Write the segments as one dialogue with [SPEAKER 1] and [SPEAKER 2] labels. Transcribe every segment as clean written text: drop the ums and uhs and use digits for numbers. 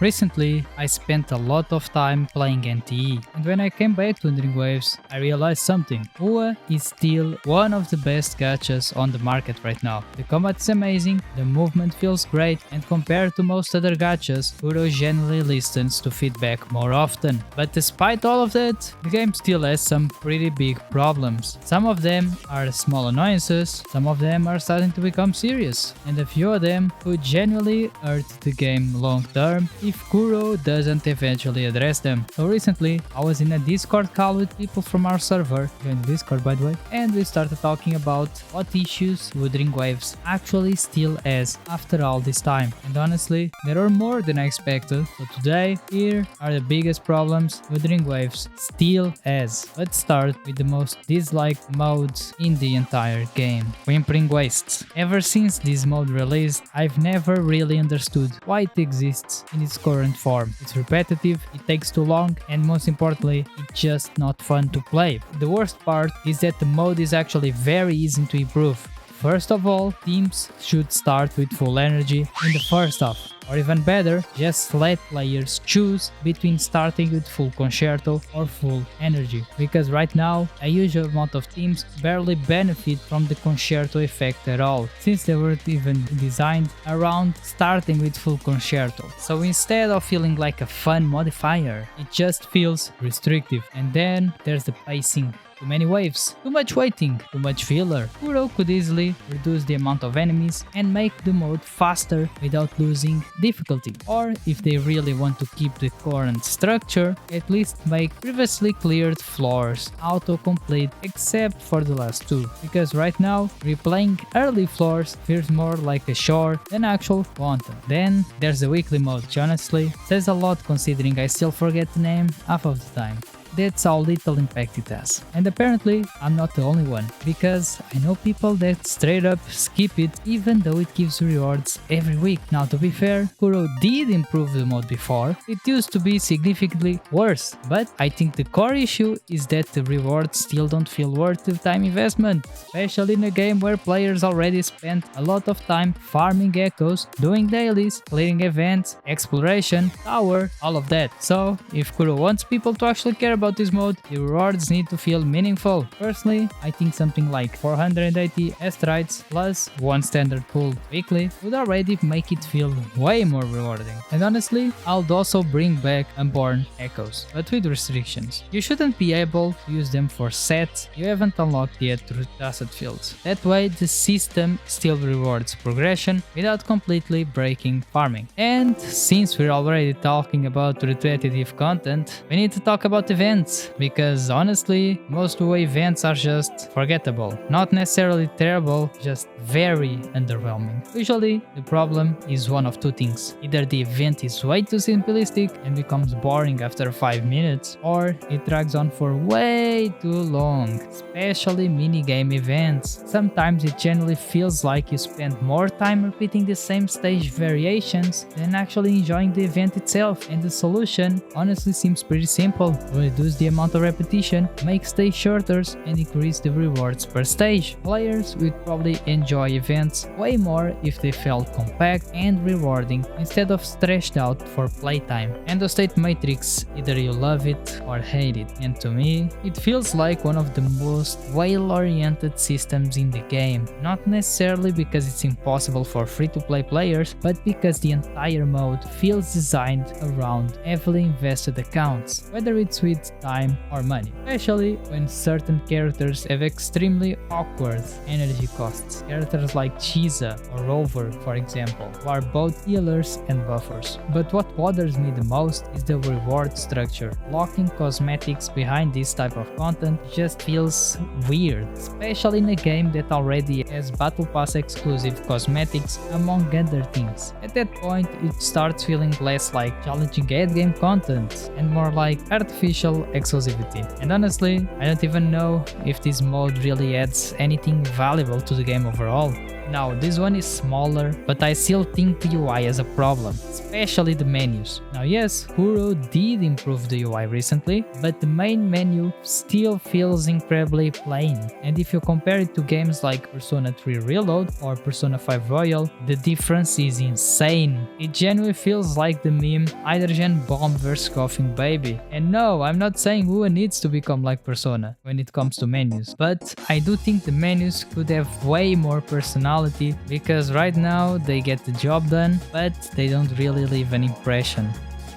[SPEAKER 1] Recently, I spent a lot of time playing NTE, and when I came back to Wuthering Waves, I realized something. wuwa is still one of the best gachas on the market right now. The combat is amazing, the movement feels great, and compared to most other gachas, wuwa generally listens to feedback more often. But despite all of that, the game still has some pretty big problems. Some of them are small annoyances, some of them are starting to become serious, and a few of them could genuinely hurt the game long term if Kuro doesn't eventually address them. So recently, I was in a Discord call with people from our server, join the Discord by the way, and we started talking about what issues Wuthering Waves actually still has after all this time. And honestly, there are more than I expected, so today, here are the biggest problems Wuthering Waves still has. Let's start with the most disliked modes in the entire game, Wimpering Wastes. Ever since this mode released, I've never really understood why it exists in its current form. It's repetitive, it takes too long, and most importantly, it's just not fun to play. The worst part is that the mode is actually very easy to improve. First of all, teams should start with full energy in the first half. Or even better, just let players choose between starting with full concerto or full energy, because right now a huge amount of teams barely benefit from the concerto effect at all, since they weren't even designed around starting with full concerto. So instead of feeling like a fun modifier, it just feels restrictive. And then there's the pacing. Too many waves, too much waiting, too much filler. Kuro could easily reduce the amount of enemies and make the mode faster without losing difficulty. Or if they really want to keep the current structure, at least make previously cleared floors auto-complete except for the last two. Because right now, replaying early floors feels more like a chore than actual content. Then there's the weekly mode, which honestly says a lot considering I still forget the name half of the time. That's how little impact it has. And apparently, I'm not the only one, because I know people that straight up skip it even though it gives rewards every week. Now to be fair, Kuro did improve the mode before, it used to be significantly worse, but I think the core issue is that the rewards still don't feel worth the time investment, especially in a game where players already spent a lot of time farming echoes, doing dailies, clearing events, exploration, tower, all of that. So if Kuro wants people to actually care about this mode, the rewards need to feel meaningful. Personally, I think something like 480 asteroids plus one standard pull weekly would already make it feel way more rewarding. And honestly, I'll also bring back unborn echoes, but with restrictions. You shouldn't be able to use them for sets you haven't unlocked yet through asset fields. That way, the system still rewards progression without completely breaking farming. And since we're already talking about repetitive content, we need to talk about events, because honestly, most WoW events are just forgettable. Not necessarily terrible, just very underwhelming. Usually, the problem is one of two things. Either the event is way too simplistic and becomes boring after 5 minutes, or it drags on for way too long, especially minigame events. Sometimes it generally feels like you spend more time repeating the same stage variations than actually enjoying the event itself, and the solution honestly seems pretty simple. Reduce the amount of repetition, make stage shorter, and increase the rewards per stage. Players would probably enjoy events way more if they felt compact and rewarding instead of stretched out for playtime. Endstate Matrix, either you love it or hate it, and to me, it feels like one of the most whale-oriented systems in the game. Not necessarily because it's impossible for free-to-play players, but because the entire mode feels designed around heavily invested accounts, whether it's with time or money, especially when certain characters have extremely awkward energy costs. Characters like Chiza or Rover, for example, who are both healers and buffers. But what bothers me the most is the reward structure. Locking cosmetics behind this type of content just feels weird, especially in a game that already has Battle Pass exclusive cosmetics among other things. At that point, it starts feeling less like challenging endgame content and more like artificial exclusivity. And honestly, I don't even know if this mode really adds anything valuable to the game overall. Now this one is smaller, but I still think the UI is a problem, especially the menus. Now yes, Kuro did improve the UI recently, but the main menu still feels incredibly plain. And if you compare it to games like Persona 3 Reload or Persona 5 Royal, the difference is insane. It genuinely feels like the meme Hydrogen Bomb vs Coughing Baby. And no, I'm not saying Wuwa needs to become like Persona when it comes to menus, but I do think the menus could have way more personality, because right now they get the job done, but they don't really leave an impression.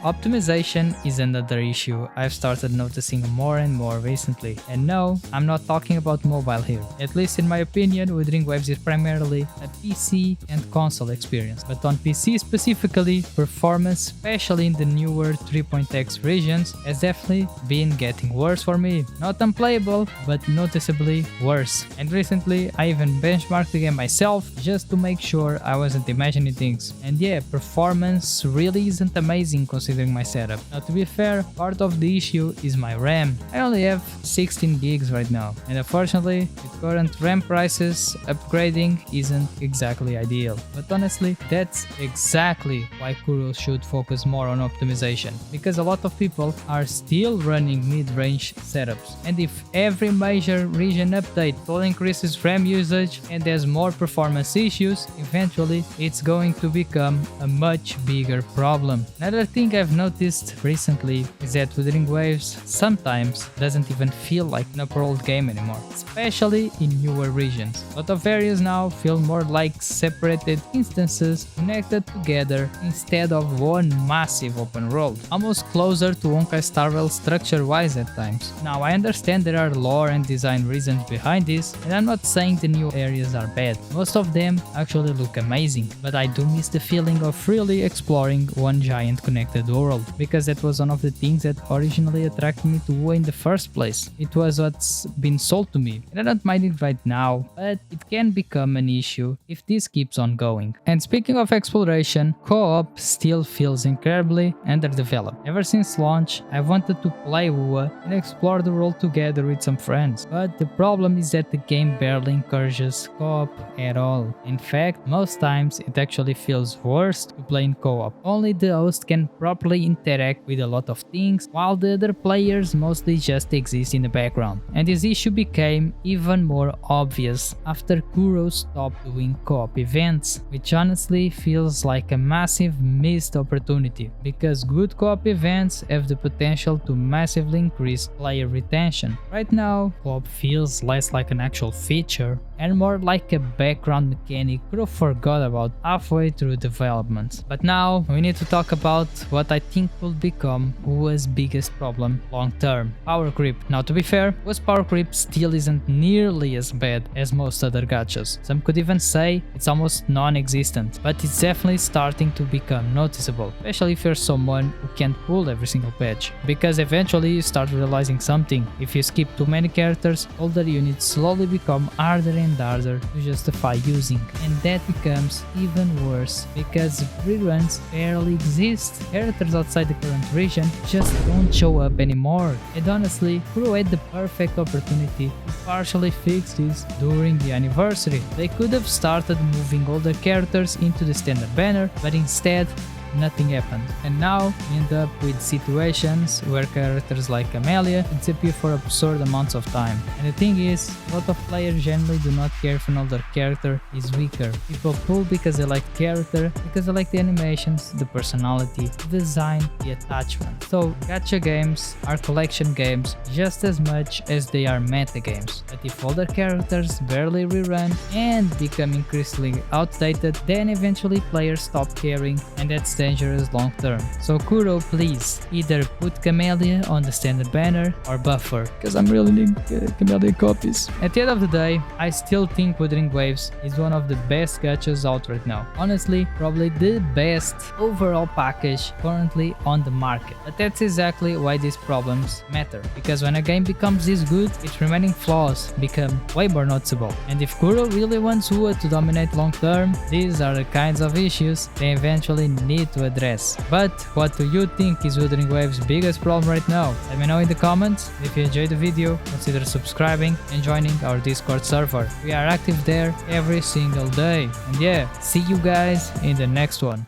[SPEAKER 1] Optimization is another issue I've started noticing more and more recently. And no, I'm not talking about mobile here. At least in my opinion, Wuthering Waves is primarily a PC and console experience. But on PC specifically, performance, especially in the newer 3.x regions, has definitely been getting worse for me. Not unplayable, but noticeably worse. And recently, I even benchmarked the game myself just to make sure I wasn't imagining things. And yeah, performance really isn't amazing considering my setup. Now to be fair, part of the issue is my RAM. I only have 16 gigs right now, and unfortunately with current RAM prices, upgrading isn't exactly ideal. But honestly, that's exactly why Kuro should focus more on optimization, because a lot of people are still running mid-range setups, and if every major region update will increases RAM usage and there's more performance issues, eventually it's going to become a much bigger problem. Another thing I've noticed recently is that Wuthering Waves sometimes doesn't even feel like an upper world game anymore, especially in newer regions. A lot of areas now feel more like separated instances connected together instead of one massive open world, almost closer to Honkai Star Rail structure-wise at times. Now I understand there are lore and design reasons behind this, and I'm not saying the new areas are bad. Most of them actually look amazing, but I do miss the feeling of really exploring one giant connected world, because that was one of the things that originally attracted me to WoW in the first place. It was what's been sold to me, and I don't mind it right now, but it can become an issue if this keeps on going. And speaking of exploration, co-op still feels incredibly underdeveloped. Ever since launch, I wanted to play WoW and explore the world together with some friends, but the problem is that the game barely encourages co-op at all. In fact, most times it actually feels worse to play in co-op. Only the host can properly interact with a lot of things, while the other players mostly just exist in the background. And this issue became even more obvious after Kuro stopped doing co-op events, which honestly feels like a massive missed opportunity, because good co-op events have the potential to massively increase player retention. Right now, co-op feels less like an actual feature and more like a background mechanic Kuro forgot about halfway through development. But now we need to talk about what I think will become WoW's biggest problem long term: power creep. Now to be fair, WoW's power creep still isn't nearly as bad as most other gachas. Some could even say it's almost non-existent, but it's definitely starting to become noticeable, especially if you're someone who can't pull every single patch, because eventually you start realizing something: if you skip too many characters, older units slowly become harder and harder to justify using, and that becomes even worse because reruns barely exist. Characters outside the current region just don't show up anymore, and honestly, Kuro had the perfect opportunity to partially fix this during the anniversary. They could have started moving older characters into the standard banner, but instead nothing happened. And now we end up with situations where characters like Amelia disappear for absurd amounts of time. And the thing is, a lot of players generally do not care if an older character is weaker. People pull because they like the character, because they like the animations, the personality, the design, the attachment. So gacha games are collection games just as much as they are meta games. But if older characters barely rerun and become increasingly outdated, then eventually players stop caring, and that's dangerous long term. So Kuro, please either put Camellia on the standard banner or buffer, because I'm really needing Camellia copies. At the end of the day, I still think Wuthering Waves is one of the best gachas out right now. Honestly, probably the best overall package currently on the market. But that's exactly why these problems matter, because when a game becomes this good, its remaining flaws become way more noticeable. And if Kuro really wants WoW to dominate long term, these are the kinds of issues they eventually need need to address. But what do you think is Wuthering Waves' biggest problem right now? Let me know in the comments. If you enjoyed the video, consider subscribing and joining our Discord server. We are active there every single day. And yeah, see you guys in the next one.